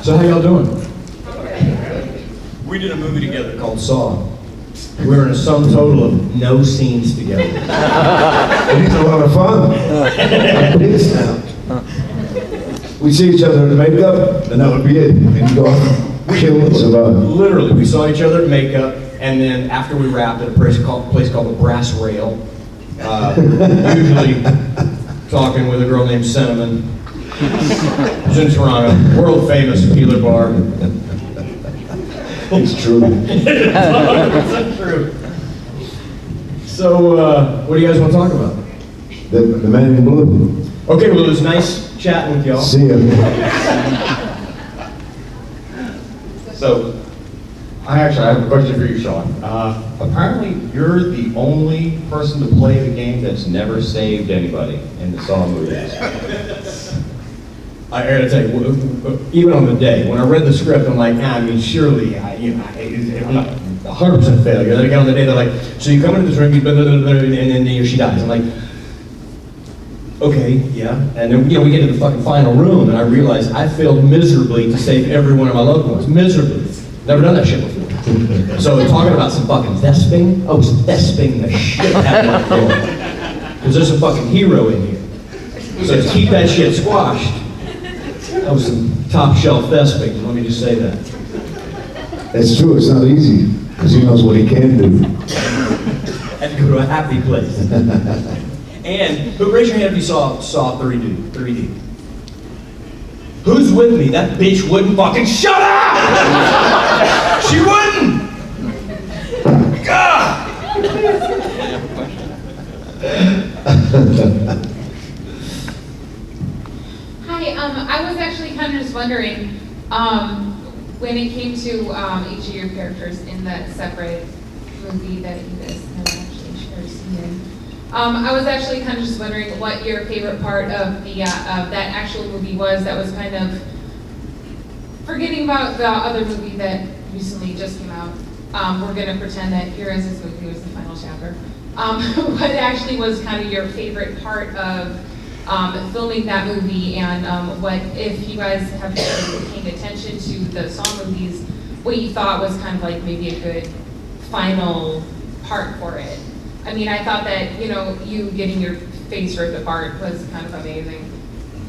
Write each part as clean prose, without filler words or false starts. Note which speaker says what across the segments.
Speaker 1: So how y'all doing? We did a movie together called Saw. We were in a sum total of no scenes together.
Speaker 2: It is a lot of fun. I'm pissed now. We see each other in makeup, and that would be it. And you go off, kill and survive.
Speaker 1: Literally, we saw each other in makeup, and then after we wrapped at a place called the Brass Rail, usually talking with a girl named Cinnamon, who's in Toronto, world famous peeler bar.
Speaker 2: It's true.
Speaker 1: It's true. So, what do you guys want to talk about?
Speaker 2: The man in blue.
Speaker 1: Okay, well, it was nice chatting with y'all.
Speaker 2: See ya.
Speaker 3: So, I have a question for you, Sean. Apparently, you're the only person to play the game that's never saved anybody in the Saw movies.
Speaker 1: I gotta tell you, even on the day, when I read the script, I'm like, I mean, surely, I'm not 100% failure. Then again, on the day, they're like, so you come into this room, and then she dies. I'm like, okay, yeah. And then, we get to the fucking final room, and I realize I failed miserably to save every one of my loved ones. Miserably. Never done that shit before. So talking about some fucking thesping, I was thesping the shit out of my floor. Because there's a fucking hero in here. So to keep that shit squashed, that was some top shelf thesping, let me just say that.
Speaker 2: It's true, it's not easy, because he knows what he can do.
Speaker 1: Had to go to a happy place. And, raise your hand if you saw 3D. Who's with me? That bitch wouldn't fucking shut up! She wouldn't! God!
Speaker 4: Hi, I was actually kind of just wondering, when it came to each of your characters in that separate movie that you guys have actually shared a scene in, I was actually kind of just wondering what your favorite part of the of that actual movie was that was kind of, forgetting about the other movie that recently just came out, we're going to pretend that Heroes' this movie was the final chapter. What actually was kind of your favorite part of filming that movie, and what, if you guys have been paying attention to the Saw movies, what you thought was kind of like maybe a good final part for it. I mean, I thought that, you getting your face ripped apart was kind of amazing.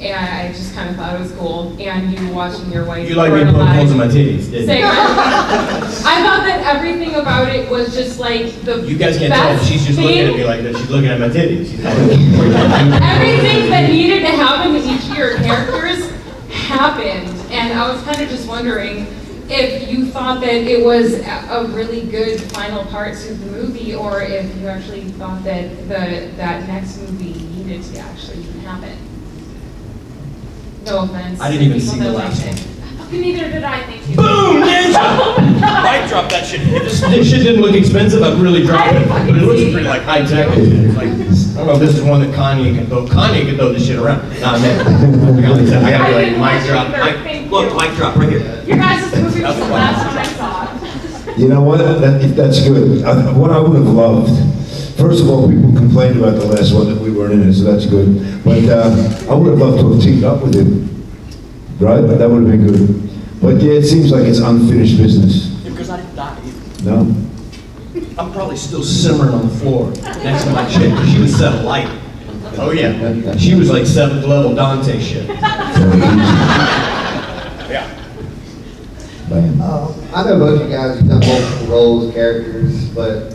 Speaker 4: And I just kind of thought it was cool. And you watching your wife.
Speaker 1: You like me putting holes in my titties, didn't you?
Speaker 4: I thought that everything about it was just like the
Speaker 1: You guys can't tell, but she's just looking at me like that. She's looking at my titties. She's like,
Speaker 4: everything that needed to happen to each of your characters happened. And I was kind of just wondering if you thought that it was a really good final part to the movie, or if you actually thought that that next movie needed to actually happen. No offense.
Speaker 1: I didn't even see the last one.
Speaker 4: Fucking neither did I, thank you.
Speaker 1: Boom! Ninja! Mic drop that shit. This shit didn't look expensive, I'd really drop it. But it looks pretty like high tech. It's like, I don't know if this is one that Kanye can throw. Kanye can throw this shit around. Not me. I gotta be like, mic drop. Look, mic drop right here.
Speaker 4: Your guys' movie was the last one I saw.
Speaker 2: You know what? That's good. What I would have loved, first of all, people complained about the last one that we weren't in it, so that's good. But I would have loved to have teamed up with him, right? That would have been good. But yeah, it seems like it's unfinished business.
Speaker 1: Because I didn't die.
Speaker 2: No?
Speaker 1: I'm probably still simmering on the floor next to my chick. She was set alight. Oh yeah. She was like 7th level Dante shit. Yeah.
Speaker 5: I know both of you guys have done multiple roles, characters, but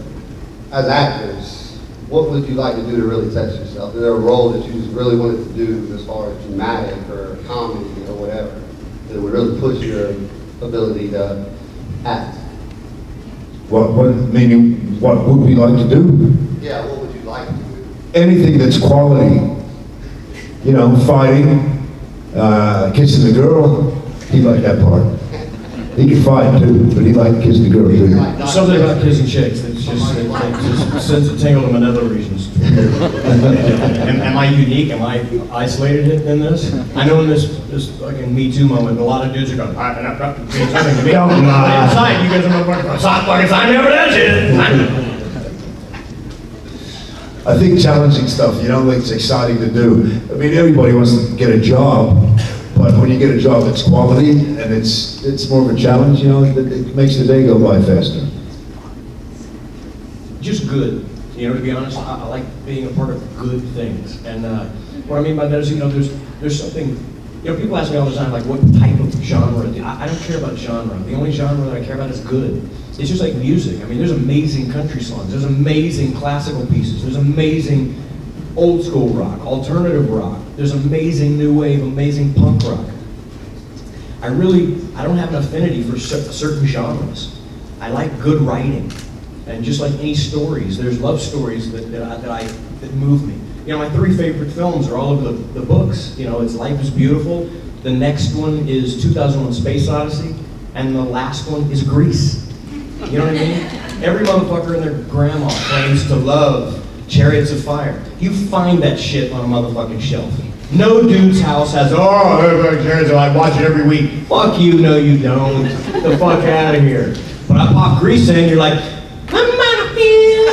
Speaker 5: as actors, what would you like to do to really test yourself? Is there a role that you just really wanted to do as far as dramatic or comedy or whatever that would really push your ability to act?
Speaker 2: What would we like to do?
Speaker 5: Yeah, what would you like to do?
Speaker 2: Anything that's quality. Fighting, kissing the girl. He liked that part. He could fight too, but he liked kissing the girl too.
Speaker 1: There's something about kissing chicks that just sends a tingle to my nether regions. Am I unique? Am I isolated in this? I know in this fucking Me Too moment, a lot of dudes are going, I'm not something to me.
Speaker 2: Don't lie.
Speaker 1: Inside, you guys are motherfuckers. Soft fucking sign me over that shit.
Speaker 2: I think challenging stuff, it's exciting to do. I mean, everybody wants to get a job, But when you get a job that's quality and it's more of a challenge, you know, it makes the day go by faster.
Speaker 1: Just good. You know, to be honest, I like being a part of good things. And what I mean by that is, you know, there's something, you know, people ask me all the time, like, what type of genre? I don't care about genre. The only genre that I care about is good. It's just like music. I mean, there's amazing country songs. There's amazing classical pieces. There's amazing old school rock, alternative rock. There's amazing new wave, amazing punk rock. I don't have an affinity for certain genres. I like good writing. And just like any stories, there's love stories that move me. You know, my 3 favorite films are all over the books. You know, it's Life is Beautiful, the next one is 2001 Space Odyssey, and the last one is Grease. You know what I mean? Every motherfucker and their grandma claims to love Chariots of Fire. You find that shit on a motherfucking shelf. No dude's house has, Chariots of Fire, I watch it every week. Fuck you, no you don't. Get the fuck out of here. But I pop Grease in, you're like, I'm gonna feel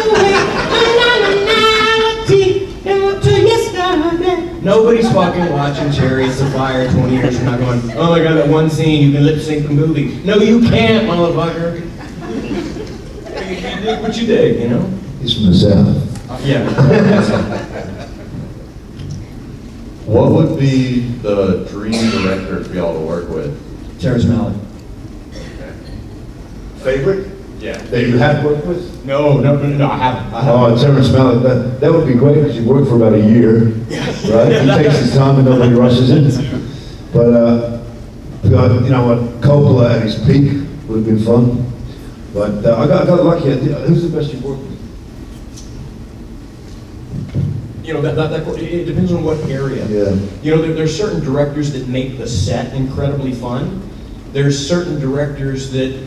Speaker 1: yesterday. Nobody's fucking watching Chariots of Fire 20 years from now going, oh my god, that one scene, you can lip sync the movie. No, you can't, motherfucker. You can't dig what you dig, you know?
Speaker 2: He's from the South.
Speaker 1: Yeah.
Speaker 3: What would be the dream director for y'all to work with?
Speaker 1: Terrence Malick.
Speaker 2: Favorite?
Speaker 3: Yeah.
Speaker 2: That you have worked with?
Speaker 1: No, I haven't.
Speaker 2: Oh, Terrence Malick, that would be great because you worked for about a year, right? He takes his time and nobody rushes it. But, you know what, Coppola at his peak would have been fun. But I got lucky. Who's the best you've worked with?
Speaker 1: You know, it depends on what area.
Speaker 2: Yeah.
Speaker 1: You know, there's certain directors that make the set incredibly fun. There's certain directors that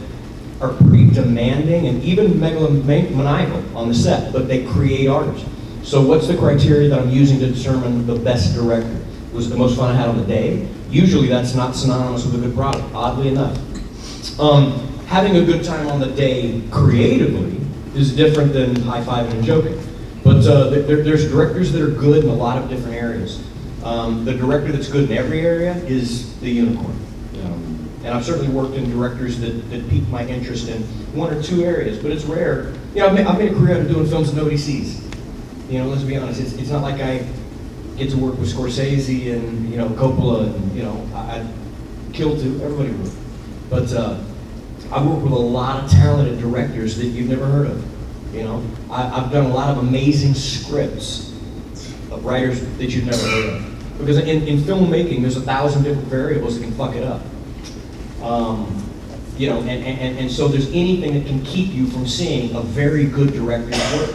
Speaker 1: are pretty demanding and even megalomaniacal on the set, but they create art. So what's the criteria that I'm using to determine the best director? Was it the most fun I had on the day? Usually that's not synonymous with a good product, oddly enough. Having a good time on the day creatively is different than high-fiving and joking. But there's directors that are good in a lot of different areas. The director that's good in every area is the unicorn. And I've certainly worked in directors that piqued my interest in 1 or 2 areas, but it's rare. You know, I've made a career out of doing films that nobody sees. You know, let's be honest, it's not like I get to work with Scorsese and, you know, Coppola and, you know, I'd kill to, everybody would. But I've worked with a lot of talented directors that you've never heard of. You know, I've done a lot of amazing scripts of writers that you've never heard of. Because in filmmaking, there's 1,000 different variables that can fuck it up. You know, and so there's anything that can keep you from seeing a very good director's work.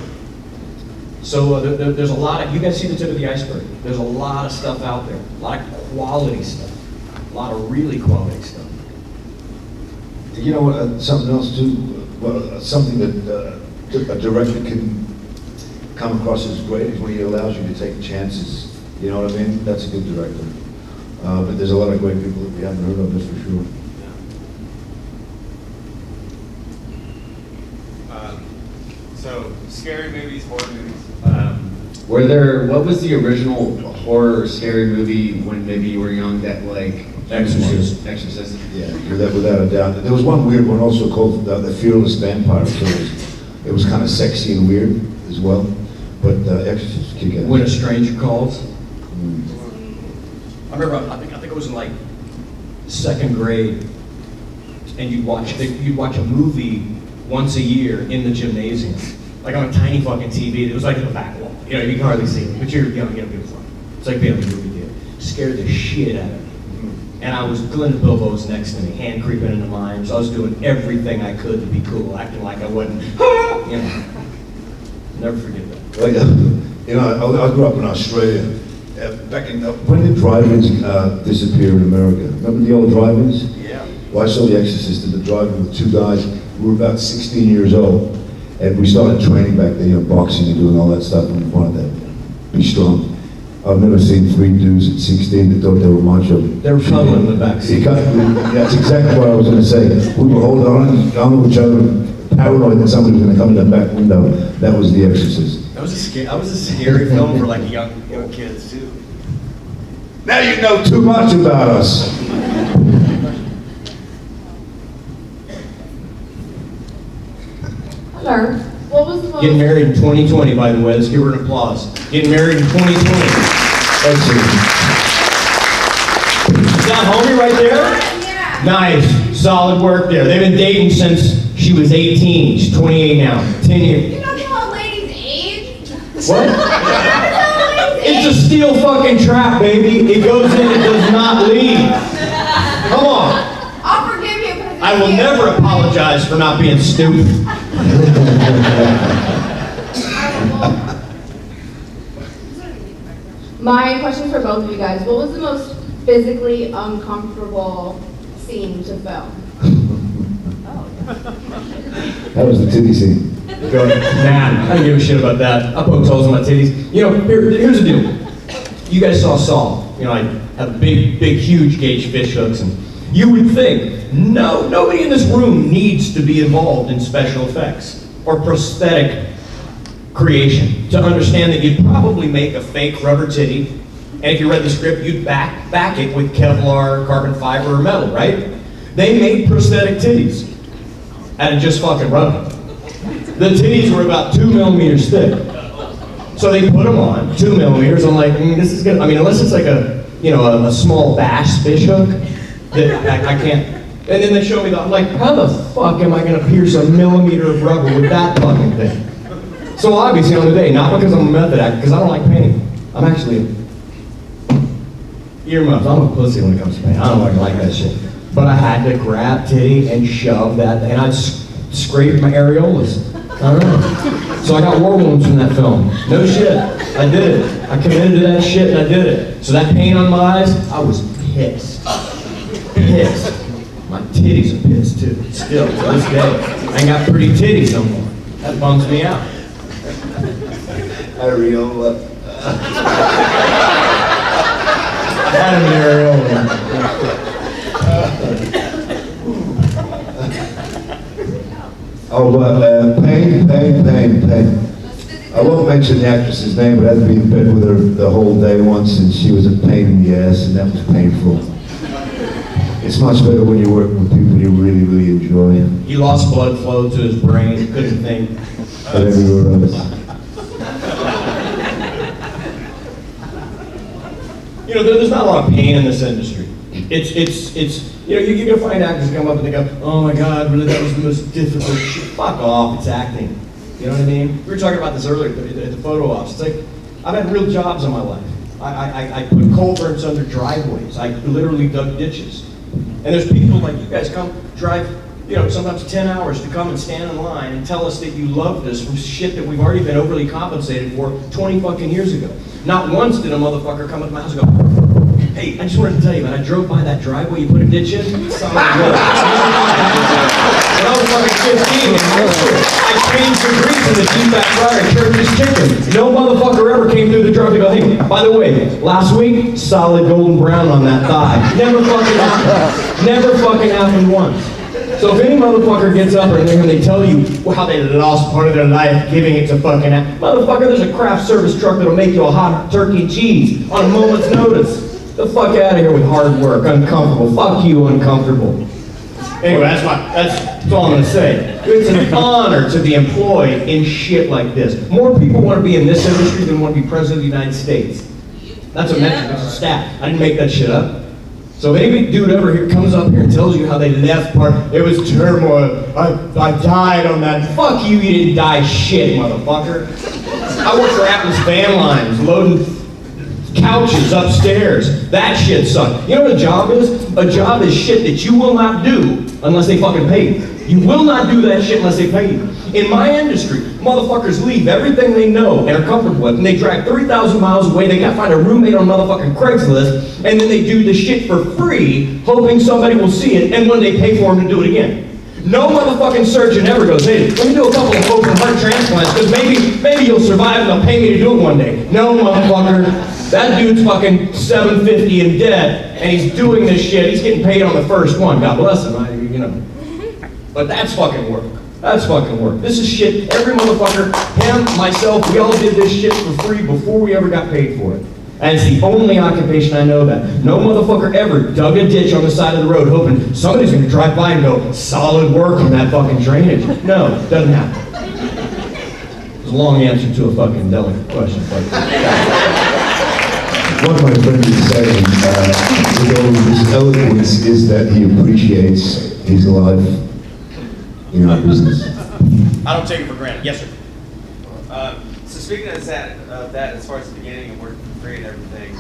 Speaker 1: So there's a lot of, you guys see the tip of the iceberg. There's a lot of stuff out there, a lot of quality stuff, a lot of really quality stuff.
Speaker 2: You know what, something else too, well, something that a director can come across as great is when he allows you to take chances. You know what I mean? That's a good director. But there's a lot of great people that we haven't heard of, that's for sure.
Speaker 6: So, scary movies, horror movies.
Speaker 7: What was the original horror or scary movie when maybe you were young that like?
Speaker 1: Exorcist.
Speaker 7: Exorcist.
Speaker 2: Yeah, without a doubt. There was one weird one also called The Fearless Vampire. So it was kind of sexy and weird as well. But Exorcist kick ass.
Speaker 1: When a Stranger Calls. I remember, I think it was in like 2nd grade, and you'd watch a movie once a year in the gymnasium, like on a tiny fucking TV. It was like in the back wall. You know, you can hardly see it, but you're young, you know, beautiful. It's like being in a movie theater. Scared the shit out of me. And I was, Glenn Bilbo was next to me, hand creeping into mine, so I was doing everything I could to be cool, acting like I wasn't, you know. Never forget that.
Speaker 2: Well, you know, I grew up in Australia. Back in, when did drive-ins disappear in America? Remember the old drive-ins?
Speaker 1: Yeah.
Speaker 2: Well, I saw The Exorcist at the drive-in with 2 guys. We were about 16 years old. And we started training back then, you know, boxing and doing all that stuff, and we wanted to be strong. I've never seen 3 dudes at 16 that thought they were macho.
Speaker 1: They were cuddling in the backseat.
Speaker 2: That's exactly what I was going to say. We were holding on to each other, paranoid that somebody was going to come in the back window. That was The Exorcist.
Speaker 1: That was a scary film for like young kids too.
Speaker 2: Now you know too much about us.
Speaker 8: Sir, what was the most...
Speaker 1: Getting married in 2020, by the way. Let's give her an applause. Getting married in 2020.
Speaker 2: Excellent.
Speaker 1: Is that homie right there? Nice. Solid work there. They've been dating since she was 18. She's 28 now. 10 years.
Speaker 8: You're not telling a lady's age?
Speaker 1: What? It's a steel fucking trap, baby. It goes in, it does not leave. Come on.
Speaker 8: I'll forgive you because
Speaker 1: I will never apologize for not being stupid.
Speaker 8: My question for both of you guys, what was the most physically uncomfortable scene to film?
Speaker 2: That was the titty scene.
Speaker 1: Go, nah, I don't give a shit about that. I poke holes in my titties. You know, here's the deal. You guys saw Saw. You know, I have big, huge gauge fish hooks, and you would think, no, nobody in this room needs to be involved in special effects or prosthetic creation to understand that you'd probably make a fake rubber titty, and if you read the script, you'd back it with Kevlar, carbon fiber, or metal, right? They made prosthetic titties out of just fucking rubber. The titties were about 2 millimeters thick. So they put them on, 2 millimeters. I'm like, this is good. I mean, unless it's like a small bass fish hook, that I can't. And then they show me I'm like, how the fuck am I gonna pierce a millimeter of rubber with that fucking thing? So obviously on the day, not because I'm a method actor, because I don't like pain. I'm actually earmuffs. I'm a pussy when it comes to pain. I don't fucking like that shit. But I had to grab titty and shove that, and I scraped my areolas. I don't know. So I got war wounds from that film. No shit. I did it. I committed to that shit and I did it. So that pain on my eyes, I was pissed. Pissed. My titties are pissed too. Still, to this day. I ain't got pretty titties no more. That bums me out.
Speaker 5: Areola.
Speaker 1: I had an areola.
Speaker 2: Oh, pain. I won't mention the actress's name, but I had to be in bed with her the whole day once, and she was a pain in the ass, and that was painful. It's much better when you work with people you really, really enjoy.
Speaker 1: He lost blood flow to his brain, couldn't think.
Speaker 2: But everywhere else.
Speaker 1: You know, there's not a lot of pain in this industry. It's you know, you're gonna find actors come up and they go, oh my God, really, that was the most difficult shit. Fuck off, it's acting. You know what I mean? We were talking about this earlier at the photo ops. It's like, I've had real jobs in my life. I put culverts under driveways. I literally dug ditches. And there's people like you guys come drive, you know, sometimes 10 hours to come and stand in line and tell us that you love this from shit that we've already been overly compensated for 20 fucking years ago. Not once did a motherfucker come up to my house and go, hey, I just wanted to tell you, man, I drove by that driveway you put a ditch in. When I was fucking 15, I changed the grease in the deep-back fryer at Church's Chicken. No motherfucker ever came through the driveway and go, hey, by the way, last week, solid golden brown on that thigh. Never fucking happened. Never fucking happened once. So if any motherfucker gets up and they tell you how they lost part of their life giving it to fucking motherfucker, there's a craft service truck that'll make you a hot turkey and cheese on a moment's notice. The fuck out of here with hard work, uncomfortable. Fuck you, uncomfortable. Anyway, that's all I'm gonna say. It's an honor to be employed in shit like this. More people want to be in this industry than want to be president of the United States. That's a metric, it's a stat. I didn't make that shit up. So if any dude ever here comes up here and tells you how they left part, it was turmoil, I died on that. Fuck you, you didn't die shit, motherfucker. I worked for Atlas Van Lines, loading couches upstairs. That shit sucked. You know what a job is? A job is shit that you will not do unless they fucking pay you. You will not do that shit unless they pay you. In my industry, motherfuckers leave everything they know and are comfortable with, and they drive 3,000 miles away, they gotta find a roommate on motherfucking Craigslist, and then they do the shit for free, hoping somebody will see it, and when they pay for them to do it again. No motherfucking surgeon ever goes, hey, let me do a couple of open heart transplants, because maybe you'll survive and they'll pay me to do it one day. No, motherfucker. That dude's fucking $750 in debt, and he's doing this shit. He's getting paid on the first one. God bless him, you know. But that's fucking work. That's fucking work. This is shit. Every motherfucker, him, myself, we all did this shit for free before we ever got paid for it. That's the only occupation I know about. No motherfucker ever dug a ditch on the side of the road hoping somebody's gonna drive by and go, solid work on that fucking drainage. No, doesn't happen. It's a long answer to a fucking delicate question. But
Speaker 2: What my friend is saying, with all his eloquence, is that he appreciates his life in our business.
Speaker 6: I don't take it for granted. Yes, sir. So speaking of that, as far as the beginning and working for free and everything,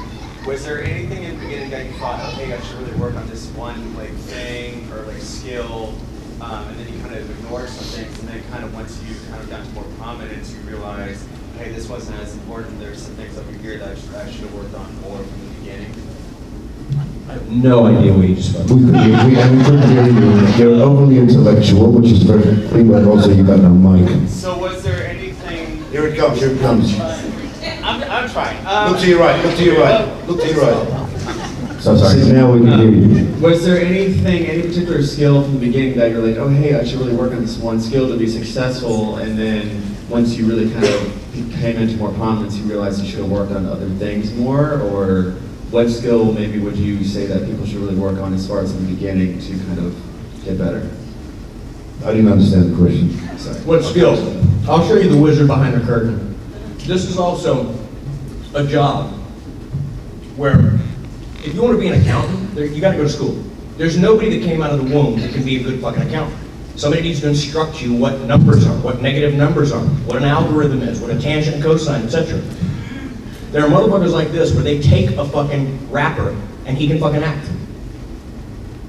Speaker 6: was there anything in the beginning that you thought, oh, hey, I should really work on this one like thing or like skill, and then you kind of ignored some things, and then kind of once you kind of got to more prominence, you realized, hey, this wasn't as important. There's some things over here that I should have worked on more from the beginning.
Speaker 1: I have no idea what you just spoke.
Speaker 2: We couldn't hear you. You're overly intellectual, which is perfectly, but also you got no mic.
Speaker 6: So was there anything?
Speaker 2: Here it comes, here it comes.
Speaker 6: I'm trying.
Speaker 2: Look to your right, look to your right, look to your right.
Speaker 1: So sorry.
Speaker 2: See, now we can hear you.
Speaker 7: Was there anything, any particular skill from the beginning that you're like, oh, hey, I should really work on this one skill to be successful, and then once you really kind of came into more prominence, you realized you should have worked on other things more, or what skill maybe would you say that people should really work on as far as in the beginning to kind of get better?
Speaker 2: I didn't understand the question.
Speaker 7: Sorry.
Speaker 1: What skills? I'll show you the wizard behind the curtain. This is also a job where if you want to be an accountant, you got to go to school. There's nobody that came out of the womb that can be a good fucking accountant. Somebody needs to instruct you what numbers are, what negative numbers are, what an algorithm is, what a tangent and cosine, etc. There are motherfuckers like this where they take a fucking rapper and he can fucking act.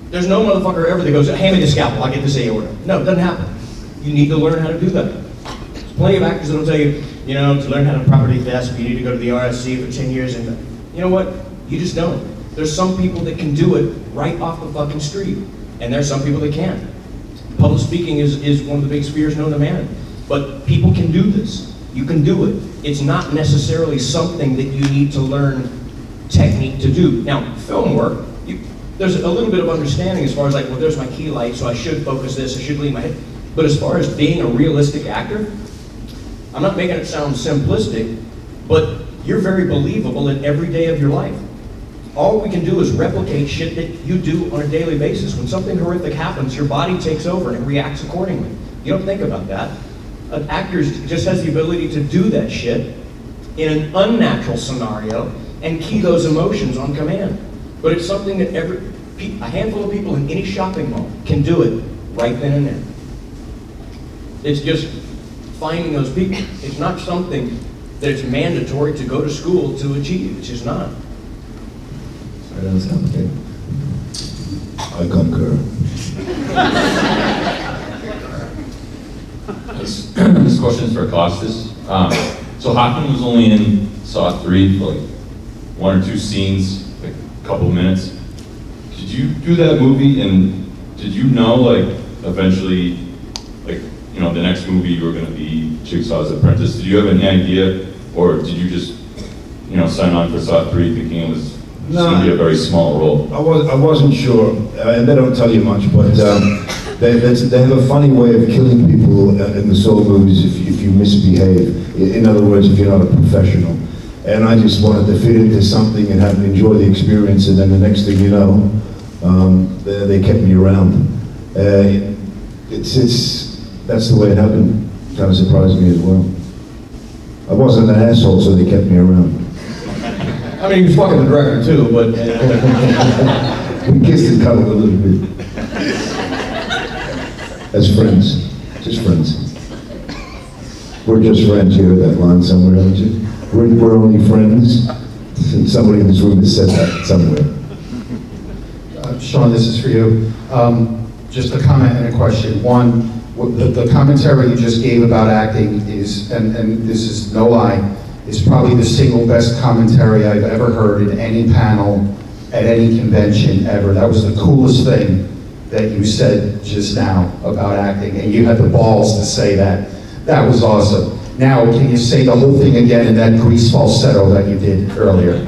Speaker 1: There's no motherfucker ever that goes, hand me the scalpel, I'll get this aorta. No, it doesn't happen. You need to learn how to do that. There's plenty of actors that'll tell you, to learn how to properly thesp, you need to go to the RSC for 10 years, and you know what? You just don't. There's some people that can do it right off the fucking street, and there's some people that can't. Public speaking is one of the biggest fears known to man. But people can do this. You can do it. It's not necessarily something that you need to learn technique to do. Now, film work, there's a little bit of understanding as far as like, well, there's my key light, so I should focus this, I should lean my head. But as far as being a realistic actor, I'm not making it sound simplistic, but you're very believable in every day of your life. All we can do is replicate shit that you do on a daily basis. When something horrific happens, your body takes over and it reacts accordingly. You don't think about that. An actor just has the ability to do that shit in an unnatural scenario and key those emotions on command. But it's something that a handful of people in any shopping mall can do it right then and there. It's just finding those people. It's not something that it's mandatory to go to school to achieve. It's just not.
Speaker 7: Sorry, that was complicated.
Speaker 2: I concur.
Speaker 9: This question is for Costas. So Hoffman was only in Saw 3 for like 1 or 2 scenes, like a couple minutes. Did you do that movie, and did you know, like, eventually, like, the next movie you were going to be Jigsaw's apprentice? Did you have any idea, or did you just, sign on for Saw 3 thinking it was going to be a very small role?
Speaker 2: I wasn't sure, and they don't tell you much, but they have a funny way of killing people in the Saw movies if you misbehave. In other words, if you're not a professional. And I just wanted to fit into something and enjoy the experience, and then the next thing you know, they kept me around. That's the way it happened. Kind of surprised me as well. I wasn't an asshole, so they kept me around.
Speaker 1: I mean, he was fucking the director too, but...
Speaker 2: We kissed and cuddled a little bit. As friends. Just friends. We're just friends. You heard that line somewhere, haven't you? We're only friends. Somebody in this room has said that somewhere.
Speaker 10: Sean, this is for you. Just a comment and a question. One, the commentary you just gave about acting is, and this is no lie, is probably the single best commentary I've ever heard in any panel at any convention ever. That was the coolest thing that you said just now about acting, and you had the balls to say that. That was awesome. Now, can you say the whole thing again in that grease falsetto that you did earlier?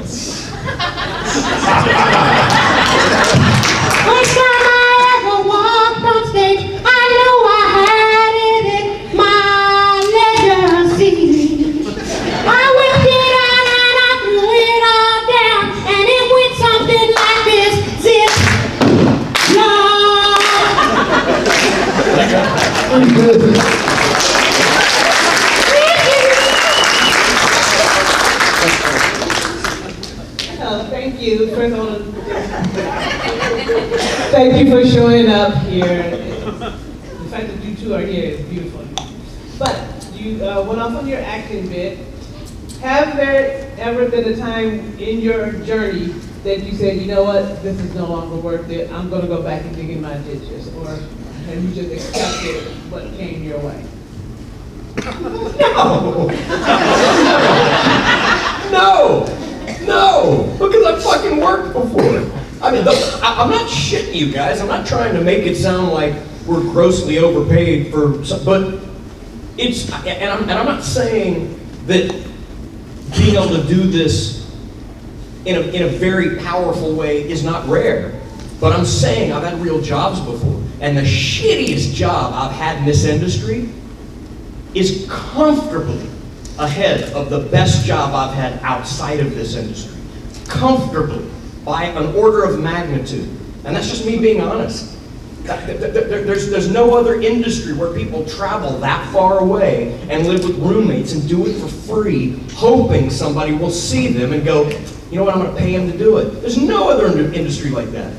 Speaker 2: pretty good.
Speaker 11: Thank you. First of all, thank you for showing up here. The fact that you two are here is beautiful. But you went off on your acting bit. Have there ever been a time in your journey that you said, you know what, this is no longer worth it, I'm going to go back and dig in my ditches? Or have you just accepted what came your way?
Speaker 1: No, because I've fucking worked before. I mean, I'm not shitting you guys. I'm not trying to make it sound like we're grossly overpaid for, but it's, and I'm not saying that being able to do this in a very powerful way is not rare, but I'm saying I've had real jobs before, and the shittiest job I've had in this industry is comfortably ahead of the best job I've had outside of this industry. Comfortably, by an order of magnitude. And that's just me being honest. There's no other industry where people travel that far away and live with roommates and do it for free, hoping somebody will see them and go, you know what, I'm gonna pay him to do it. There's no other industry like that.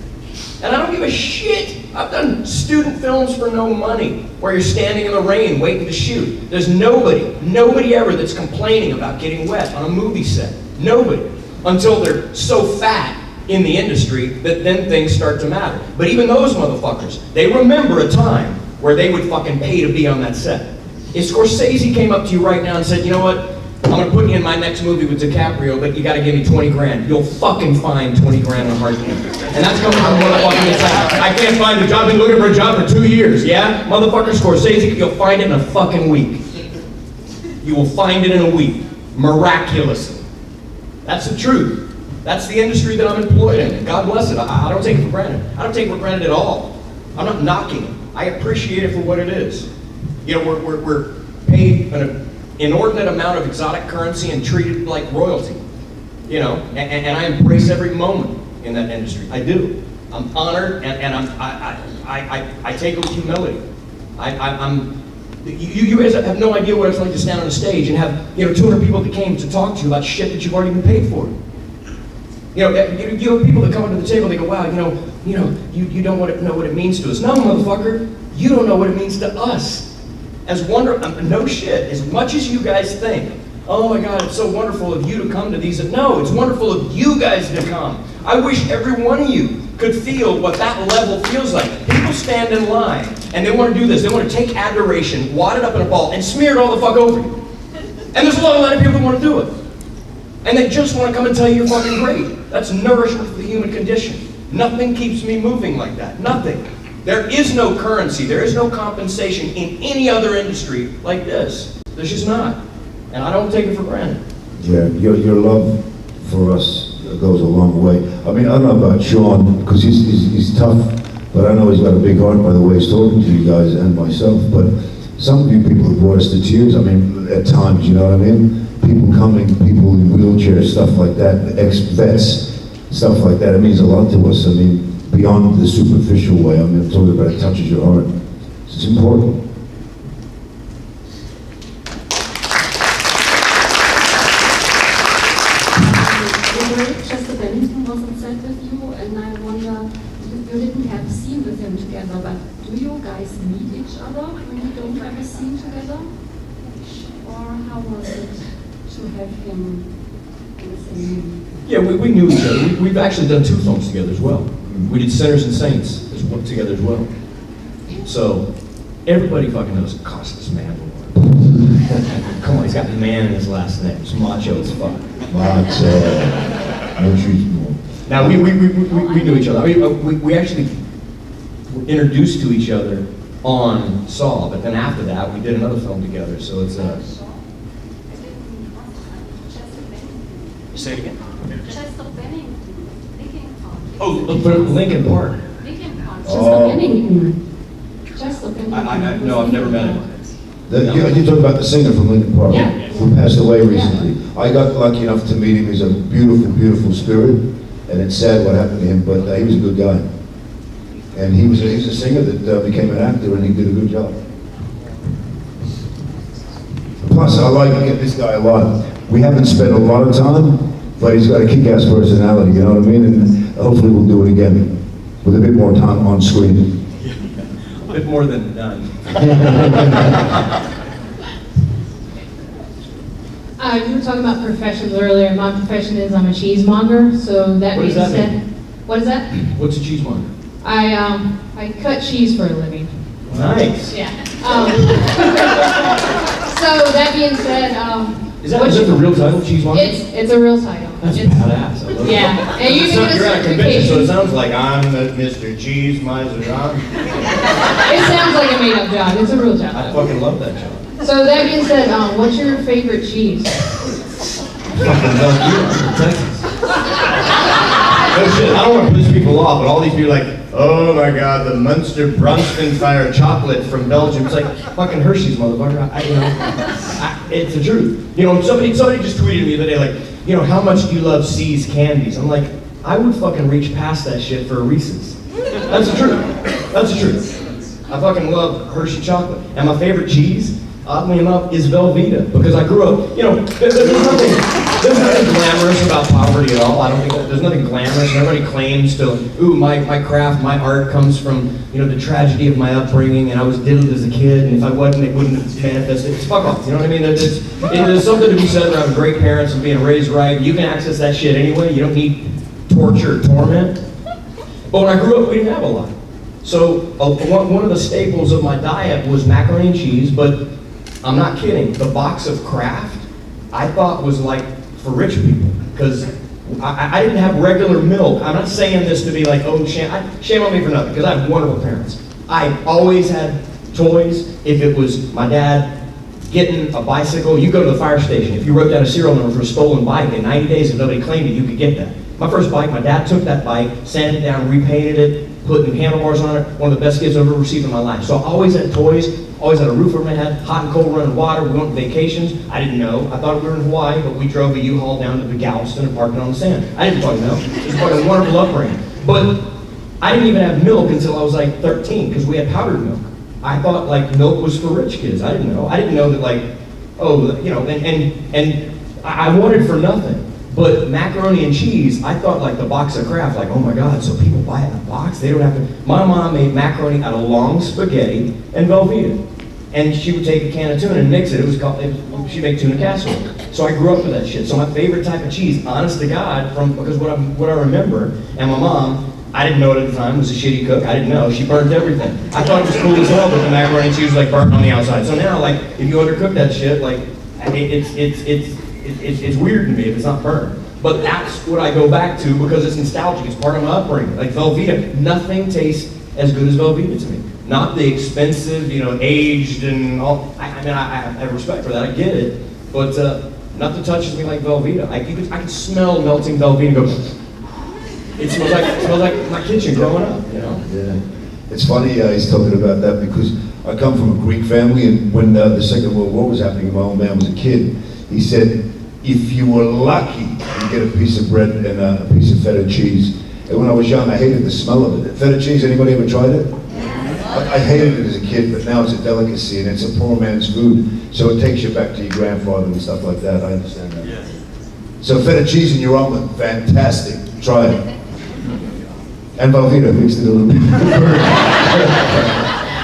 Speaker 1: And I don't give a shit. I've done student films for no money, where you're standing in the rain waiting to shoot. There's nobody ever that's complaining about getting wet on a movie set. Nobody. Until they're so fat in the industry that then things start to matter. But even those motherfuckers, they remember a time where they would fucking pay to be on that set. If Scorsese came up to you right now and said, you know what, I'm gonna put you in my next movie with DiCaprio, but you gotta give me 20 grand. You'll fucking find 20 grand in a heartbeat. And that's coming from a motherfucker that's like, I can't find a job, I've been looking for a job for 2 years, yeah? Motherfucker Scorsese, you'll find it in a fucking week. You will find it in a week, miraculously. That's the truth. That's the industry that I'm employed in, and God bless it. I don't take it for granted. I don't take it for granted at all. I'm not knocking it. I appreciate it for what it is. You know, we're paid an inordinate amount of exotic currency and treated like royalty. You know, and I embrace every moment in that industry. I do. I'm honored, and I take it with humility. You guys have no idea what it's like to stand on a stage and have 200 people that came to talk to you about shit that you've already been paid for. You have people that come up to the table, they go, wow, you don't know what it means to us. No, motherfucker, you don't know what it means to us. No shit, as much as you guys think, oh my God, it's so wonderful of you to come to these. No, it's wonderful of you guys to come. I wish every one of you could feel what that level feels like. People stand in line and they want to do this. They want to take adoration, wad it up in a ball, and smear it all the fuck over you. And there's a lot of people that want to do it. And they just want to come and tell you you're fucking great. That's nourishment for the human condition. Nothing keeps me moving like that. Nothing. There is no currency, there is no compensation in any other industry like this. There's just not. And I don't take it for granted.
Speaker 2: Yeah, your love for us goes a long way. I mean, I don't know about Sean, because he's tough, but I know he's got a big heart by the way he's talking to you guys and myself, but some of you people have brought us to tears, I mean, at times, you know what I mean? People coming, people in wheelchairs, stuff like that, ex-vets, stuff like that, it means a lot to us, I mean, beyond the superficial way, I mean, I'm talking about it touches your heart. It's important.
Speaker 12: Was on set with you, and I wonder, you didn't have a scene with him together, but do you guys meet each other when you don't have a scene together? Or how was it to have him in the same movie?
Speaker 1: Yeah, we knew each other. We've actually done 2 films together as well. We did Sinners and Saints together as well. So everybody fucking knows Costas Mandylor. Come on, he's got man in his last name. It's macho as fuck.
Speaker 2: Macho.
Speaker 1: Now we knew each other. We actually were introduced to each other on Saw, but then after that we did another film together. So it's Say it again. Lincoln Park. No, I've never met him.
Speaker 2: You're talking about the singer from Lincoln Park,
Speaker 12: Yeah.
Speaker 2: who passed away recently. I got lucky enough to meet him. He's a beautiful, beautiful spirit, and it's sad what happened to him, but he was a good guy. And he was a singer that became an actor, and he did a good job. plus, I like this guy a lot. We haven't spent a lot of time, but he's got a kick-ass personality, you know what I mean? And hopefully we'll do it again with a bit more time on screen.
Speaker 1: A bit more than none.
Speaker 13: You were talking about professions earlier. My profession is I'm a cheesemonger, so that
Speaker 1: What
Speaker 13: being
Speaker 1: does that
Speaker 13: said,
Speaker 1: mean?
Speaker 13: what is that?
Speaker 1: What's a cheesemonger?
Speaker 13: I cut cheese for a living.
Speaker 1: Nice.
Speaker 13: Yeah. So that being said,
Speaker 1: Is that the real title, cheesemonger?
Speaker 13: it's a real title.
Speaker 1: That's
Speaker 13: It's-
Speaker 1: badass. I love it.
Speaker 13: Yeah, and you can get a
Speaker 3: You're at a convention, so
Speaker 13: certification.
Speaker 3: it sounds like I'm Mr. Cheese Miser.
Speaker 13: It sounds like a made-up job. It's a real
Speaker 1: I
Speaker 13: job.
Speaker 1: fucking love that job.
Speaker 13: So that being said, what's your favorite cheese?
Speaker 1: Fucking love you. I'm from Texas.
Speaker 3: No shit, I don't want to piss people off, but all these people are like, oh my god, the Munster Brunstenfire chocolate from Belgium. It's like,
Speaker 1: Fucking Hershey's, motherfucker. It's the truth. You know, somebody just tweeted me the other day, like, you know, how much do you love C's candies? I'm like, I would fucking reach past that shit for a Reese's. That's the truth. That's the truth. I fucking love Hershey chocolate. And my favorite cheese, oddly enough, is Velveeta. Because I grew up, you know, there's nothing glamorous about poverty at all. I don't think there's nothing glamorous. Nobody claims to, ooh, my craft, my art comes from, you know, the tragedy of my upbringing, and I was diddled as a kid, and if I wasn't, it wouldn't have manifested. It's fuck off, you know what I mean? There's something to be said about having great parents and being raised right. You can access that shit anyway. You don't need torture or torment. But when I grew up, we didn't have a lot. So one of the staples of my diet was macaroni and cheese, but I'm not kidding. The box of Kraft, I thought was like for rich people, because I didn't have regular milk. I'm not saying this to be like, oh, shame on me for nothing, because I have wonderful parents. I always had toys. If it was my dad getting a bicycle, you go to the fire station. If you wrote down a serial number for a stolen bike, in 90 days, if nobody claimed it, you could get that. My first bike, my dad took that bike, sanded it down, repainted it, put new handlebars on it. One of the best gifts I've ever received in my life. So I always had toys. Always had a roof over my head, hot and cold running water. We went on vacations. I didn't know. I thought we were in Hawaii, but we drove a U-Haul down to the Galveston and parked it on the sand. I didn't fucking know. It was fucking a wonderful upbringing. But I didn't even have milk until I was like 13, because we had powdered milk. I thought like milk was for rich kids. I didn't know. I didn't know that like, oh, you know, and I wanted for nothing. But macaroni and cheese, I thought like the box of Kraft, like, oh my God, so people buy it in a box? They don't have to. My mom made macaroni out of long spaghetti and Velveeta. And she would take a can of tuna and mix it. She'd make tuna casserole. So I grew up with that shit. So my favorite type of cheese, honest to God, because what I remember, and my mom, I didn't know it at the time, was a shitty cook. I didn't know. She burnt everything. I thought it was cool as hell, but the macaroni and cheese was like burnt on the outside. So now, like, if you undercook that shit, like, it's weird to me if it's not burnt. But that's what I go back to because it's nostalgic. It's part of my upbringing. Like Velveeta, nothing tastes as good as Velveeta to me. Not the expensive, you know, aged and all. I mean, I have respect for that. I get it, but nothing touches me like Velveeta. I can smell melting Velveeta and go. It smells like my kitchen growing up. You know.
Speaker 2: Yeah. It's funny he's talking about that because I come from a Greek family, and when the Second World War was happening, my old man was a kid. He said, if you were lucky, you'd get a piece of bread and a piece of feta cheese. And when I was young, I hated the smell of it. Feta cheese, anybody ever tried it? I hated it as a kid, but now it's a delicacy, and it's a poor man's food. So it takes you back to your grandfather and stuff like that. I understand that.
Speaker 6: Yes.
Speaker 2: So feta cheese in your omelet, fantastic. Try it. And Velveeta mixed it a little bit.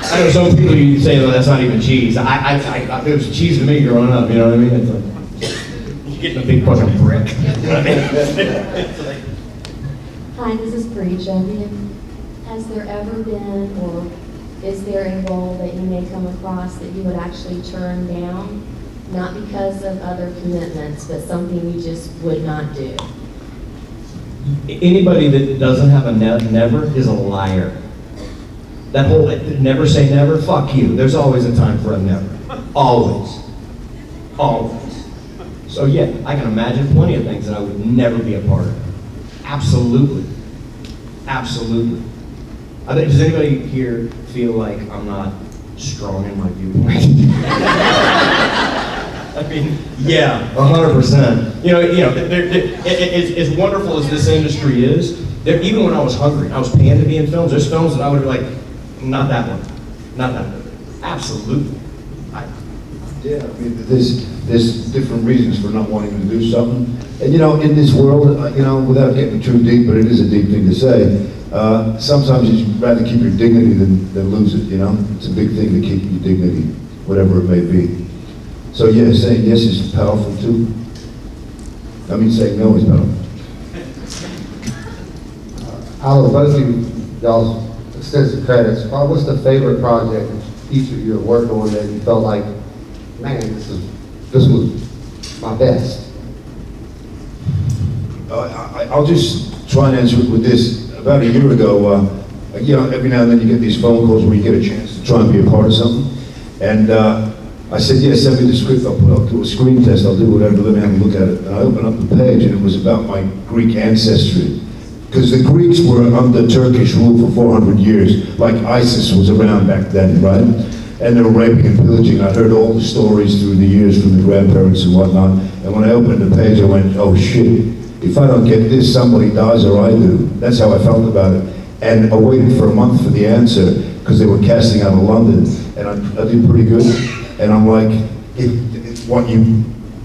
Speaker 1: I know some people you say, well, that's not even cheese. It was cheese to me growing up, you know what I mean? It's like, you're getting a big fucking brick. You know what I mean? It's like,
Speaker 14: Hi, this is Preacher. Has there ever been, or is there a role that you may come across that you would actually turn down? Not because of other commitments, but something you just would not do?
Speaker 1: anybody that doesn't have a never is a liar. That whole never say never, fuck you. There's always a time for a never. Always. Always. So yeah, I can imagine plenty of things that I would never be a part of. Absolutely. Absolutely. Does anybody here feel like I'm not strong in my viewpoint? I mean, yeah, 100%. You know, as wonderful as this industry is, even when I was hungry, I was paying to be in films. There's films that I would be like, not that one, not that one. Absolutely.
Speaker 2: Yeah, I mean, there's different reasons for not wanting to do something. And you know, in this world, you know, without getting too deep, but it is a deep thing to say, sometimes you'd rather keep your dignity than lose it, you know? It's a big thing to keep your dignity, whatever it may be. So yeah, saying yes is powerful too. I mean, saying no is powerful.
Speaker 5: Out of both of y'all's extensive credits, what's the favorite project each of you are working on that you felt like, man, this was my best?
Speaker 2: I'll just try and answer it with this. About a year ago, you know, every now and then you get these phone calls where you get a chance to try and be a part of something. And I said, yeah, send me the script, I'll do a screen test, I'll do whatever, let me have a look at it. And I opened up the page and it was about my Greek ancestry. Because the Greeks were under Turkish rule for 400 years, like ISIS was around back then, right? And they were raping and pillaging. I heard all the stories through the years from the grandparents and whatnot. And when I opened the page, I went, oh shit, if I don't get this, somebody dies or I do. That's how I felt about it. And I waited for a month for the answer, because they were casting out of London. And I did pretty good. And I'm like,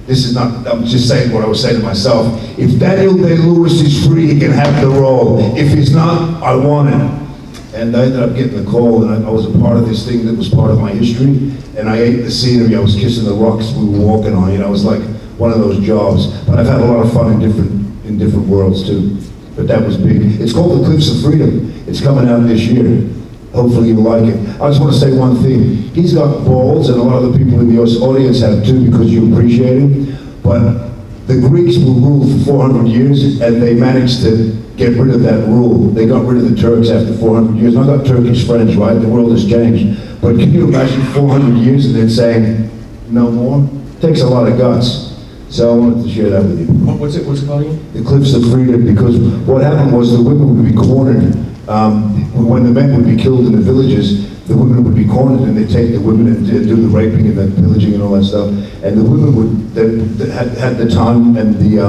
Speaker 2: this is not, I'm just saying what I was saying to myself. If Daniel Day-Lewis is free, he can have the role. If he's not, I want it. And I ended up getting the call, and I was a part of this thing that was part of my history. And I ate the scenery, I was kissing the rocks we were walking on. You know, it was like one of those jobs. But I've had a lot of fun in different worlds too. But that was big. It's called The Cliffs of Freedom. It's coming out this year. Hopefully you'll like it. I just want to say one thing. He's got balls, and a lot of the people in the audience have too, because you appreciate him. But the Greeks were ruled for 400 years, and they managed to get rid of that rule. They got rid of the Turks after 400 years. And I got Turkish friends, right? The world has changed. But can you imagine 400 years and then saying, no more? It takes a lot of guts. So I wanted to share that with you.
Speaker 1: What's it called again?
Speaker 2: The Cliffs of Freedom, because what happened was the women would be cornered. When the men would be killed in the villages, the women would be cornered, and they'd take the women and do the raping and the pillaging and all that stuff. And the women would then had the time and the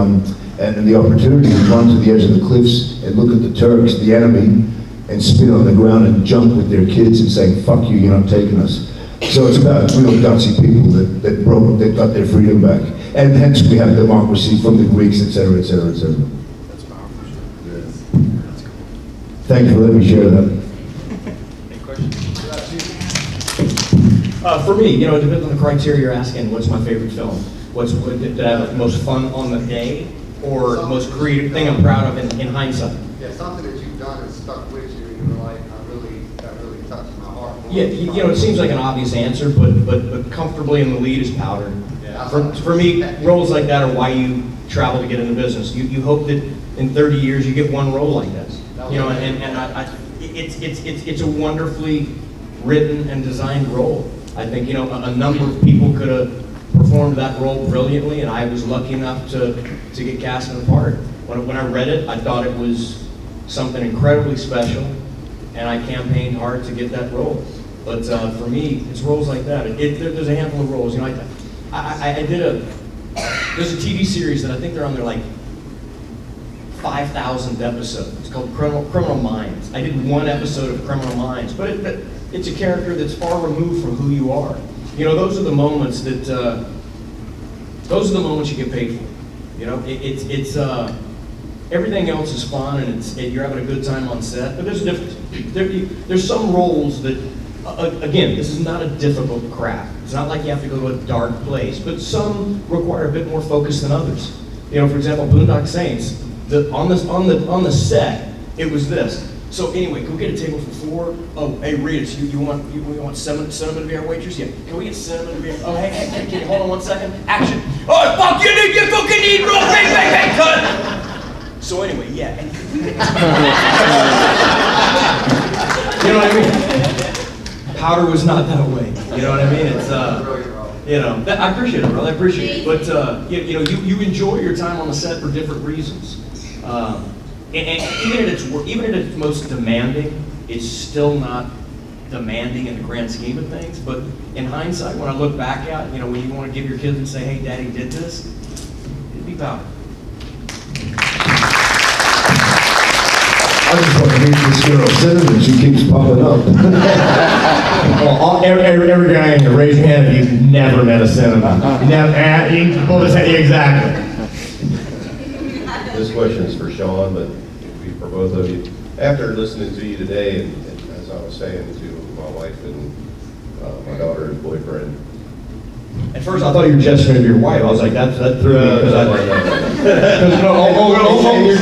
Speaker 2: opportunity to run to the edge of the cliffs and look at the Turks, the enemy, and spit on the ground and jump with their kids and say, "Fuck you, you're not taking us." So it's about real gutsy people that got their freedom back, and hence we have democracy from the Greeks, etc., etc., etc.
Speaker 6: That's powerful.
Speaker 2: Thank you for letting me share that.
Speaker 6: Any questions?
Speaker 1: For me, you know, it depends on the criteria you're asking. What's my favorite film? Did I have the most fun on the day, or the most creative thing I'm proud of in hindsight?
Speaker 5: Yeah, something that you've done and stuck with you, and you were like, that really touched my heart.
Speaker 1: Yeah, you know, it seems like an obvious answer, but comfortably in the lead is Powder.
Speaker 5: Yeah.
Speaker 1: For me, roles like that are why you travel to get in the business. You hope that in 30 years you get one role like that. You know, it's a wonderfully written and designed role. I think, you know, a number of people could have performed that role brilliantly, and I was lucky enough to get cast in the part. When I read it, I thought it was something incredibly special, and I campaigned hard to get that role. But for me, it's roles like that. There's a handful of roles. You know, there's a TV series that I think they're on their like 5,000th episode. It's called Criminal Minds. I did one episode of Criminal Minds, but it's a character that's far removed from who you are. You know, those are the moments you get paid for. You know, it's everything else is fun, and you're having a good time on set, but there's a difference. There's some roles that, again, this is not a difficult craft. It's not like you have to go to a dark place, but some require a bit more focus than others. You know, for example, Boondock Saints, on the set, it was this. So anyway, can we get a table for 4? Oh, hey, Rita, you want cinnamon to be our waitress? Yeah. Can we get cinnamon to be our... Oh, hey, can you hold on 1 second? Action. Oh, fuck you, dude, you fucking need real bang, cut. So anyway, yeah. And you know what I mean? Powder was not that way. You know what I mean? It's, you know, I appreciate it, brother. I appreciate it. But, you know, you enjoy your time on the set for different reasons. And even at its most demanding, it's still not demanding in the grand scheme of things. But in hindsight, when I look back at, you know, when you want to give your kids and say, "Hey, Daddy did this," it'd be Powder.
Speaker 2: I just want to meet this girl, Cinnamon. She keeps popping up.
Speaker 1: Well, every guy in here, raise your hand if you've never met a cinema. Never, you can pull this head, exactly.
Speaker 15: This question is for Sean, but it'll be for both of you. After listening to you today, and as I was saying to my wife and my daughter's boyfriend,
Speaker 1: At first, I thought you were gesturing to your wife. I was like, that threw me because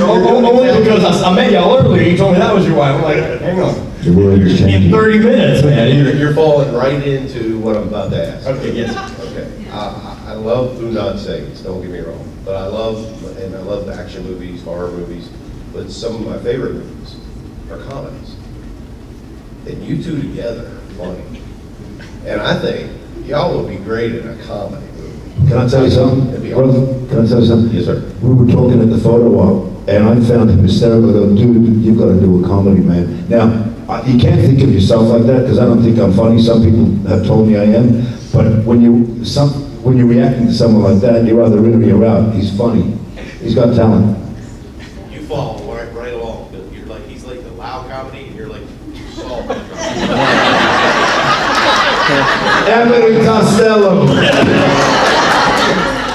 Speaker 1: only because I met y'all earlier. You told me that was your wife. I'm like, hang on. In 30 minutes, man.
Speaker 15: you're falling right into what I'm about to ask.
Speaker 1: Okay, yes.
Speaker 15: Okay. I love Boondock Saints, don't get me wrong, but I love the action movies, horror movies, but some of my favorite movies are comedies. And you two together are funny. And I think y'all would be great in a comedy movie.
Speaker 2: Can I tell you something?
Speaker 15: It'd be
Speaker 2: Brother,
Speaker 15: awesome.
Speaker 2: can I tell you something?
Speaker 15: Yes, sir.
Speaker 2: We were talking at the photo op, and I found him hysterical. I go, dude, you've got to do a comedy, man. Now, you can't think of yourself like that, because I don't think I'm funny. Some people have told me I am. But when you're reacting to someone like that, you're either in or you're out. He's funny. He's got talent.
Speaker 15: You fall right along. You're like, he's like the loud comedy, and you're like soft.
Speaker 2: Emily Costello.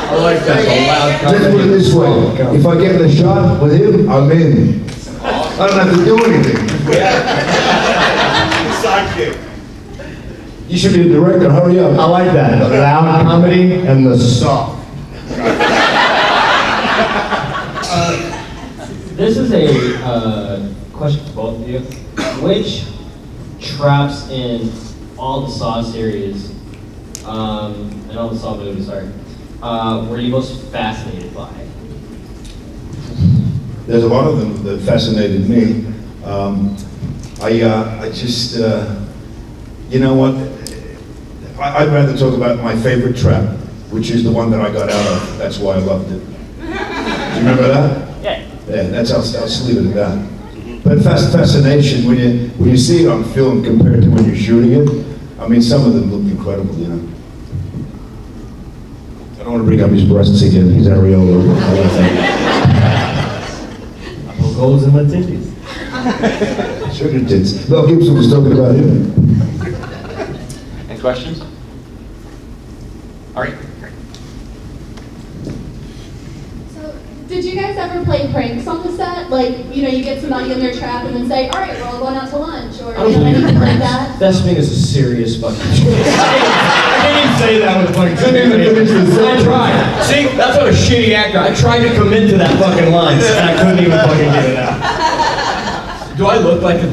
Speaker 1: I like that. A loud
Speaker 2: Let's put it this way. If I get the shot with him, I'm in. I don't have to do anything.
Speaker 15: Sidekick.
Speaker 2: You should be a director. Hurry up.
Speaker 1: I like that. The loud comedy and the soft.
Speaker 16: This is a question for both of you. Which traps in all the Saw series, and all the Saw movies, sorry, were you most fascinated by?
Speaker 2: There's a lot of them that fascinated me. I just, you know what? I'd rather talk about my favorite trap, which is the one that I got out of. That's why I loved it. Do you remember that?
Speaker 16: Yeah.
Speaker 2: Yeah, I'll just leave it at that. But fascination, when you see it on film compared to when you're shooting it, I mean, some of them look incredible, you know. I don't want to bring up his breasts again, his areola.
Speaker 1: Goals in my titties.
Speaker 2: Sugar tits. Mel Gibson was talking about him.
Speaker 6: Any questions? All right.
Speaker 8: So, did you guys ever play pranks on the set? Like, you get somebody in their trap and then say, all right, we're all going out to lunch, or
Speaker 1: I don't believe
Speaker 8: anything
Speaker 1: in
Speaker 8: like
Speaker 1: pranks.
Speaker 8: that?
Speaker 1: Thesping is a serious fucking I can't even say that with fucking I tried. See, that's what a shitty actor. I tried to commit to that fucking line, and I couldn't even fucking get it out. Do I look like a...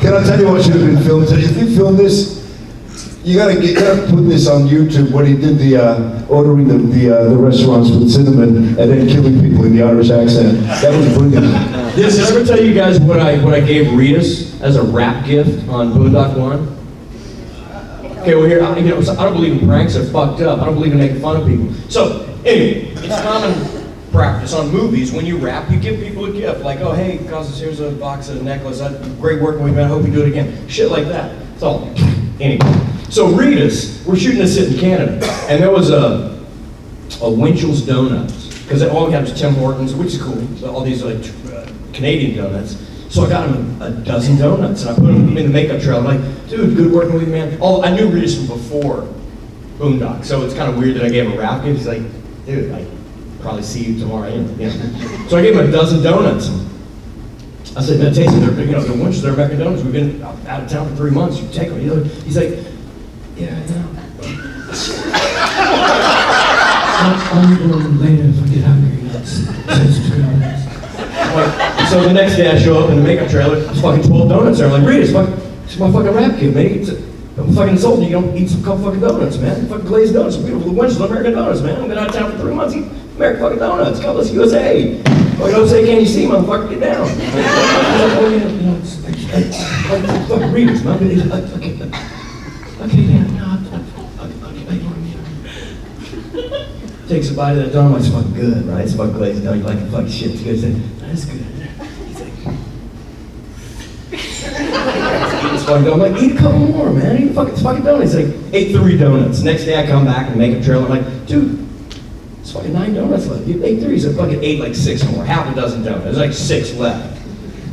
Speaker 2: Can I tell you what should have been filmed today? If you film this, you gotta put this on YouTube when he did the ordering the restaurants with cinnamon and then killing people in the Irish accent. That was brilliant.
Speaker 1: Did I ever tell you guys what I gave Ritas as a rap gift on Boondock One? Okay, well here, I don't believe in pranks. They're fucked up. I don't believe in making fun of people. So anyway, it's common practice on movies. When you rap, you give people a gift, like, oh hey, Costas, here's a box of a necklace. Great working with you, man. I hope you do it again. Shit like that. It's all. Anyway, so Ritas, we're shooting this in Canada, and there was a Winchell's Donuts, because all we had was Tim Hortons, which is cool. So all these like Canadian donuts. So I got him a dozen donuts, and I put them in the makeup trail. I'm like, dude, good working with you, man. Oh, I knew Ritas from before Boondock, so it's kind of weird that I gave him a rap gift. He's like, dude, I probably see you tomorrow. So I gave him a dozen donuts. I said, man, taste them. They're, the Winchell's, they're American donuts. We've been out of town for 3 months. You take them. He's like, yeah, I know. I'll eat them later if I get hungry. So the next day I show up in the makeup trailer, there's fucking 12 donuts there. I'm like, Reed, it's my fucking rap gift, man. I'm fucking insulting you. You don't eat some couple fucking donuts, man. Fucking glazed donuts, beautiful Winchell's American donuts, man. I've been out of town for 3 months. Eat American fucking donuts. God bless USA. Fucking USA, can you see, motherfucker? Get down. Oh yeah, it's fucking Reed's, man. Okay, yeah, no, takes a bite of that donut, it's fucking good, right? It's fucking glazed donut, you like the fucking shit, it's good. He's like, that's good. He's like, it's fucking donut. I'm like, eat a couple more, man. Eat it's fucking donut. He's like, ate 3 donuts. Next day I come back and make a trailer. I'm like, dude, it's fucking 9 donuts left. You ate 3. He's like, fucking ate like 6 more, half a dozen donuts. There's like 6 left.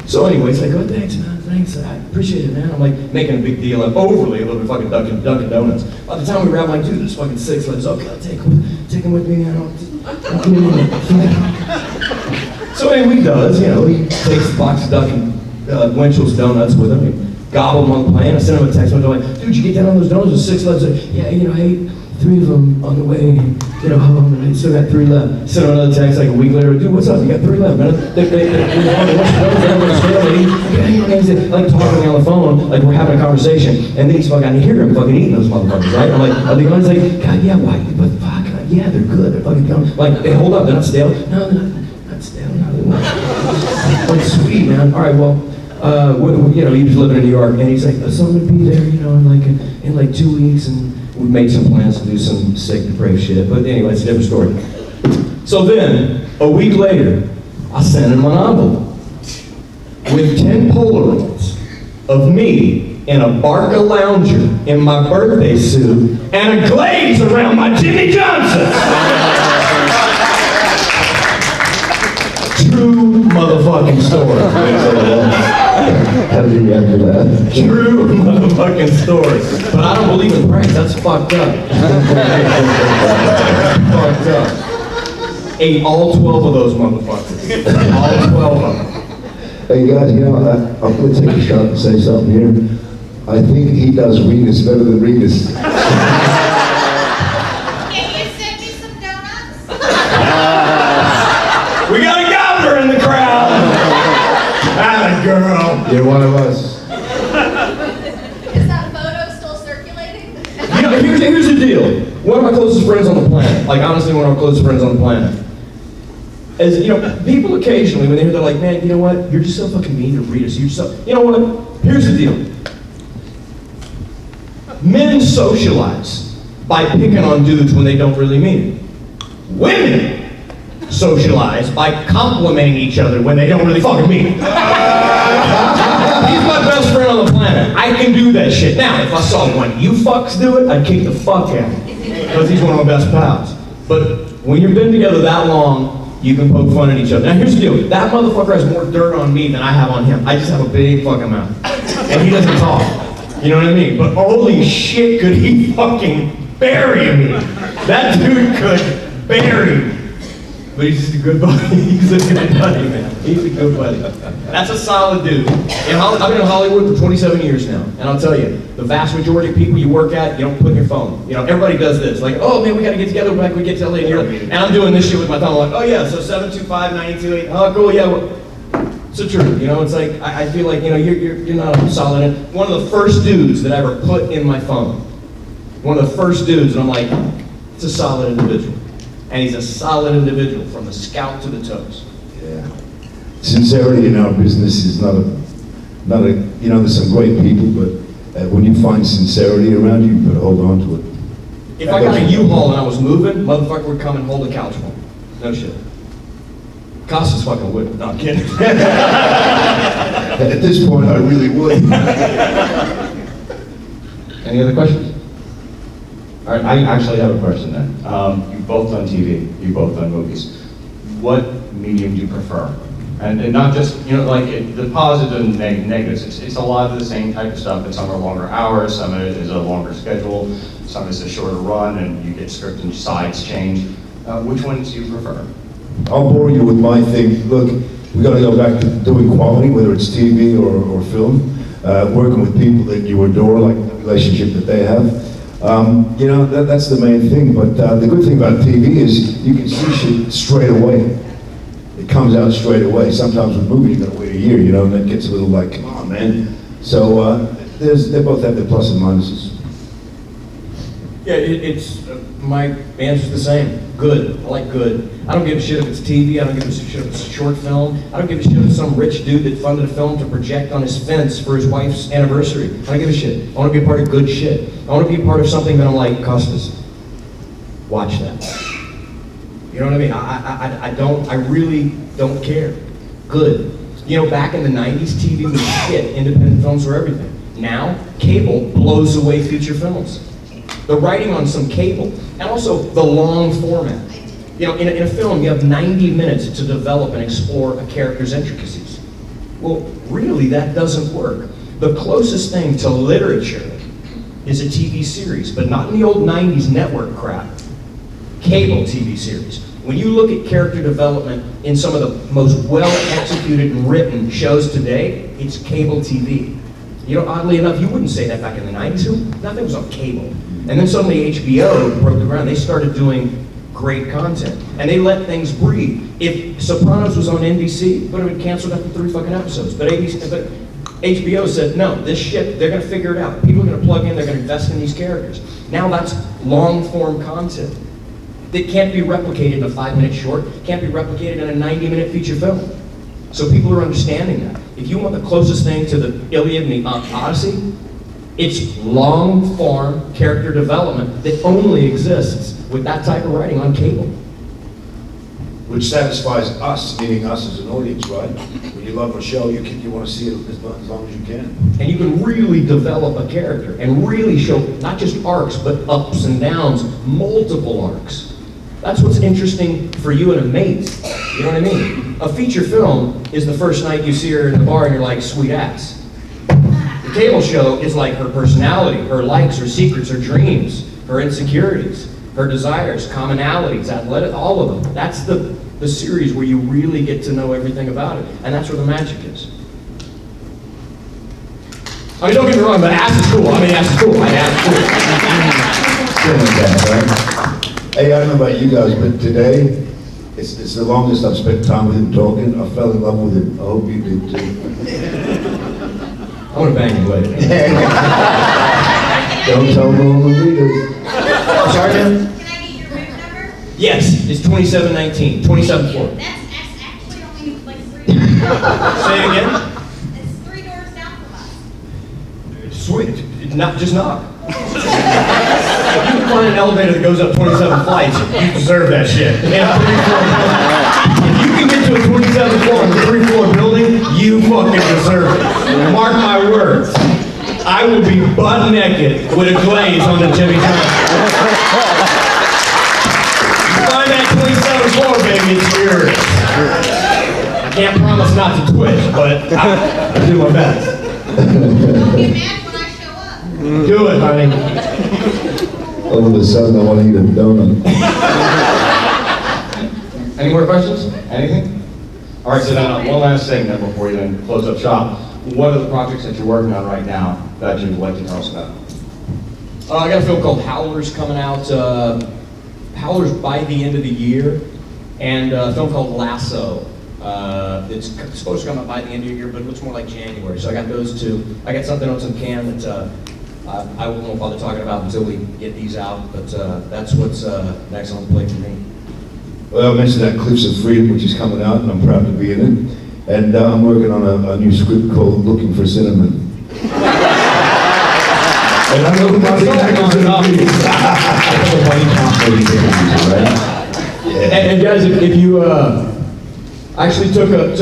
Speaker 1: So anyway, he's like, oh, thanks, man. thanks, I appreciate it, man. I'm like making a big deal, I'm overly a little bit fucking Dunkin' Donuts. By the time we were out, I'm like, dude, there's fucking 6 legs. Okay, I'll take him with me, man. So anyway, he does, you know, he takes the box of Dunkin' Winchell's donuts with him. He gobble them on the plane. I sent him a text. I'm like, dude, you get down on those donuts with 6 legs? Like, yeah, you know, I ate 3 of them on the way, you know, home, and I still got 3 left. Sent him another text like a week later. Dude, what's up? You got 3 left, man. Like talking to me on the phone, like we're having a conversation, and then he's fucking, I hear him fucking eating those motherfuckers, right? I'm like, are they going? He's like, God, yeah, why? But fuck, yeah, they're good. They're fucking gone. Like, hey, hold up, they're not stale. No, they're not stale. No, they're not. Like, sweet, man. All right, well. You know, he was living in New York, and he's like, so I'm gonna be there, you know, in like 2 weeks, and we made some plans to do some sick, depraved shit. But anyway, it's a different story. So then, a week later, I sent him an envelope with 10 Polaroids of me in a Barca lounger in my birthday suit and a glaze around my Jimmy Johnson. True motherfucking story.
Speaker 2: How did you react to that?
Speaker 1: True motherfucking story. But I don't believe in pranks. That's fucked up. Fucked up. Ate all 12 of those motherfuckers. All 12 of them.
Speaker 2: Hey guys, you know, I'm going to take a shot and say something here. I think he does Regis better than Regis.
Speaker 1: We got a gobbler in the crowd. Atta girl.
Speaker 2: You're one of us.
Speaker 8: Is that photo still circulating?
Speaker 1: You know, here's the deal. One of my closest friends on the planet, like honestly one of my closest friends on the planet, is, you know, people occasionally when they hear, they're like, man, you know what? You're just so fucking mean to Rita. You're so, you know what? Here's the deal. Men socialize by picking on dudes when they don't really mean it. Women socialize by complimenting each other when they don't really fucking mean it. He's my best friend on the planet. I can do that shit. Now, if I saw one of you fucks do it, I'd kick the fuck out of him. Because he's one of my best pals. But when you've been together that long, you can poke fun at each other. Now, here's the deal. That motherfucker has more dirt on me than I have on him. I just have a big fucking mouth. And he doesn't talk. You know what I mean? But holy shit, could he fucking bury me. That dude could bury me. But he's just a good buddy. He's a good buddy, man. He's a good buddy. That's a solid dude. I've been in Hollywood for 27 years now, and I'll tell you, the vast majority of people you work at, you don't put in your phone. You know, everybody does this. Like, oh man, we gotta get together when we get to LA. And I'm doing this shit with my thumb. I'm like, oh yeah, so 725-928. Oh cool, yeah. Well, it's the truth. You know, it's like I feel like, you know, you're not solid. And one of the first dudes that I ever put in my phone. One of the first dudes, and I'm like, it's a solid individual. And he's a solid individual from the scalp to the toes.
Speaker 2: Yeah. Sincerity in our business is not a, you know, there's some great people, but when you find sincerity around you, you better hold on to it.
Speaker 1: If I got a U-Haul and I was moving, motherfucker would come and hold a couch for me. No shit. Costas fucking would. No, I'm kidding.
Speaker 2: At this point, I really would.
Speaker 3: Any other questions? All right, I actually have a question then. You've both done TV, you've both done movies. What medium do you prefer? And not just, you know, like the positive and negatives. It's a lot of the same type of stuff, but some are longer hours, some of it is a longer schedule, some is a shorter run, and you get script and sides change. Which ones do you prefer?
Speaker 2: I'll bore you with my thing. Look, we got to go back to doing quality, whether it's TV or film, working with people that you adore, like the relationship that they have. You know, that's the main thing, but the good thing about TV is you can see shit straight away. It comes out straight away. Sometimes with movies, you gotta wait a year, you know, and that gets a little like, come on, man. So they both have their plus and minuses.
Speaker 1: Yeah, my answer's the same. Good. I like good. I don't give a shit if it's TV. I don't give a shit if it's a short film. I don't give a shit if it's some rich dude that funded a film to project on his fence for his wife's anniversary. I don't give a shit. I want to be a part of good shit. I want to be a part of something that I'm like, Costas, watch that. You know what I mean? I really don't care. Good. You know, back in the 90s, TV was shit. Independent films were everything. Now, cable blows away feature films. The writing on some cable, and also the long format. You know, in a film, you have 90 minutes to develop and explore a character's intricacies. Well, really, that doesn't work. The closest thing to literature is a TV series, but not in the old 90s network crap. Cable TV series. When you look at character development in some of the most well-executed and written shows today, it's cable TV. You know, oddly enough, you wouldn't say that back in the 90s. Nothing was on cable. And then suddenly HBO broke the ground. They started doing great content. And they let things breathe. If Sopranos was on NBC, would have been canceled after 3 fucking episodes. But HBO said, no, this shit, they're gonna figure it out. People are gonna plug in, they're gonna invest in these characters. Now that's long-form content. That can't be replicated in a 5-minute short, can't be replicated in a 90-minute feature film. So people are understanding that. If you want the closest thing to the Iliad and the Odyssey, it's long-form character development that only exists with that type of writing on cable.
Speaker 2: Which satisfies us, meaning us as an audience, right? When you love a show, you want to see it as long as you can.
Speaker 1: And you can really develop a character and really show not just arcs, but ups and downs, multiple arcs. That's what's interesting for you and a mate. You know what I mean? A feature film is the first night you see her in the bar and you're like, sweet ass. The cable show is like her personality, her likes, her secrets, her dreams, her insecurities, her desires, commonalities, athletic, all of them. That's the series where you really get to know everything about it. And that's where the magic is. I mean, don't get me wrong, but ass is cool. I mean, ass is cool.
Speaker 2: Hey, I don't know about you guys, but today, it's the longest I've spent time with him talking. I fell in love with him. I hope you did too.
Speaker 1: I want to bang you later.
Speaker 2: Don't tell no one the readers.
Speaker 1: Sorry, man? Can I get your room number? Yes, it's 2719, 27th floor.
Speaker 17: That's actually only like 3 doors.
Speaker 1: Say it again?
Speaker 17: It's 3 doors down from us.
Speaker 1: Sweet, just knock. If you can find an elevator that goes up 27 flights, you deserve that shit. If you can get to a 27th floor in a 3-floor building, you fucking deserve it. Mark my words. I will be butt naked with a glaze on the Jimmy Johnson. You find that 27th floor, baby, it's yours. I can't promise not to twitch, but I'll do my best.
Speaker 17: Don't get mad when I show up.
Speaker 1: Do it, honey.
Speaker 2: All of a sudden, I want to eat a donut.
Speaker 3: Any more questions? Anything? All right, so now one last thing then before you then close up shop. What are the projects that you're working on right now that you'd like to tell us about?
Speaker 1: I got a film called Howlers coming out. Howlers by the end of the year, and a film called Lasso. It's supposed to come out by the end of the year, but it looks more like January. So I got those two. I got something else in can that I won't bother talking about until we get these out. But that's what's next on the plate for me.
Speaker 2: Well, I mentioned that Cliffs of Freedom, which is coming out, and I'm proud to be in it. And I'm working on a new script called Looking for Cinnamon. And I'm looking for the actors right?
Speaker 1: And guys, if you actually took a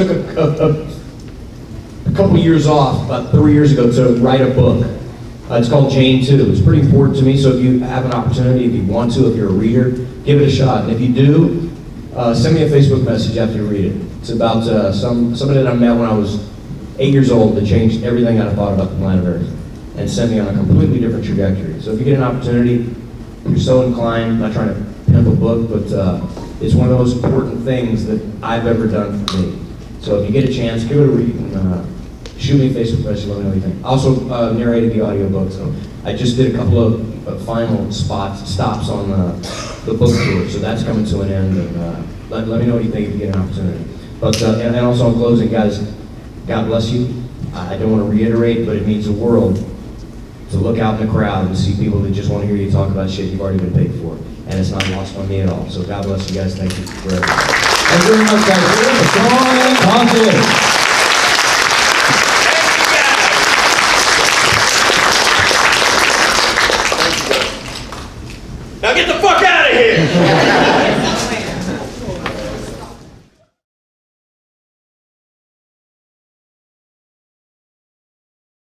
Speaker 1: couple years off, about 3 years ago, to write a book. It's called Jane 2. It's pretty important to me, so if you have an opportunity, if you want to, if you're a reader, give it a shot. And if you do, send me a Facebook message after you read it. It's about somebody that I met when I was 8 years old that changed everything I thought about the planet Earth and sent me on a completely different trajectory. So if you get an opportunity, if you're so inclined, I'm not trying to pimp a book, but it's one of those important things that I've ever done for me. So if you get a chance, give it a read and shoot me a Facebook message, let me know what you think. Also narrated the audiobook, so I just did a couple of final stops on the book tour, so that's coming to an end, and let me know what you think if you get an opportunity. But and also in closing, guys, God bless you. I don't want to reiterate, but it means the world to look out in the crowd and see people that just want to hear you talk about shit you've already been paid for, and it's not lost on me at all. So God bless you guys. Thank you for everything.
Speaker 18: Thank you very much, guys. Sean Costas.